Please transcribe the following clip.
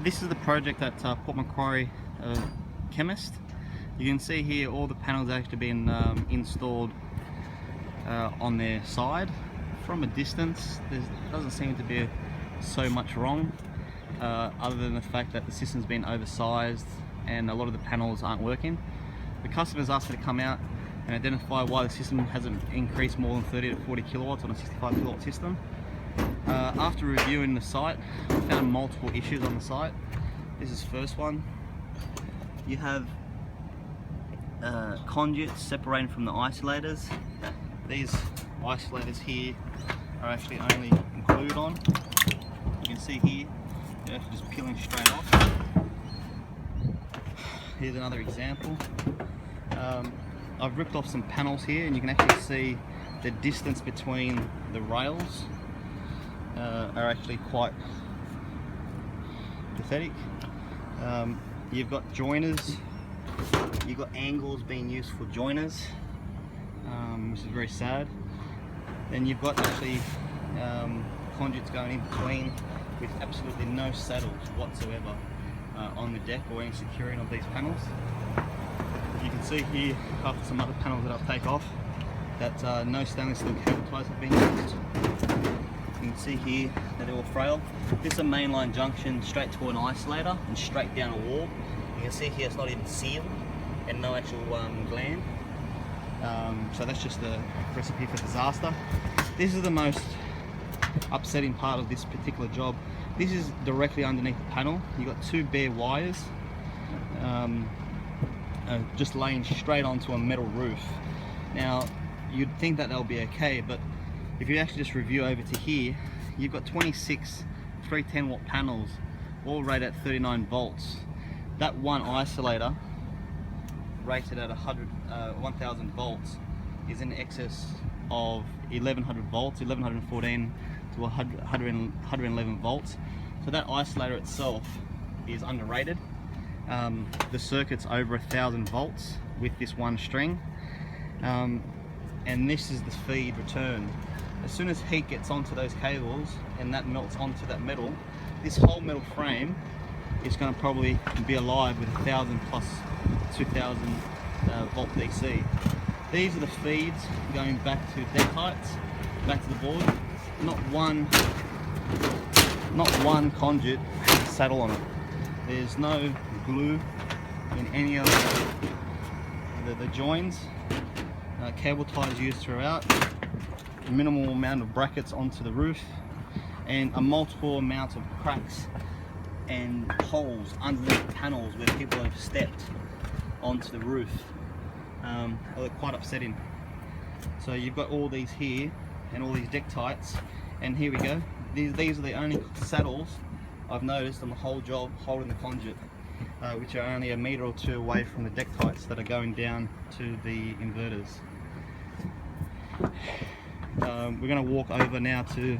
This is the project at Port Macquarie Chemist. You can see here all the panels actually been installed on their side. From a distance, there doesn't seem to be so much wrong, other than the fact that the system's been oversized and a lot of the panels aren't working. The customers asked me to come out and identify why the system hasn't increased more than 30 to 40 kilowatts on a 65 kilowatt system. After reviewing the site, I found multiple issues on the site. This is the first one. You have conduits separating from the isolators. These isolators here are actually only glued on. You can see here, they're actually just peeling straight off. Here's another example. I've ripped off some panels here, and you can actually see the distance between the rails are actually quite pathetic. You've got joiners, you've got angles being used for joiners, which is very sad. Then you've got actually conduits going in between with absolutely no saddles whatsoever on the deck or any securing of these panels. You can see here, after some other panels that I've taken off, that no stainless steel cable ties have been used. You can see here that they're all frail. This is a mainline junction straight to an isolator and straight down a wall. You can see here it's not even sealed and no actual gland. So that's just a recipe for disaster. This is the most upsetting part of this particular job. This is directly underneath the panel. You've got two bare wires just laying straight onto a metal roof. Now, you'd think that they'll be okay, but if you actually just review over to here, you've got 26 310 watt panels, all rated at 39 volts. That one isolator, rated at 1000 volts, is in excess of 1100 volts, 1114 to 111 volts. So that isolator itself is underrated. The circuit's over 1000 volts with this one string, and this is the feed return. As soon as heat gets onto those cables and that melts onto that metal, this whole metal frame is going to probably be alive with 1000 plus 2000 volt DC. These are the feeds going back to deck heights, back to the board. Not one conduit has a saddle on it. There's no glue in any of the joins. Cable ties used throughout. Minimal amount of brackets onto the roof, and a multiple amount of cracks and holes underneath the panels where people have stepped onto the roof. They're quite upsetting. So you've got all these here and all these deck tights, and here we go. These are the only saddles I've noticed on the whole job holding the conduit, which are only a metre or two away from the deck tights that are going down to the inverters. We're going to walk over now to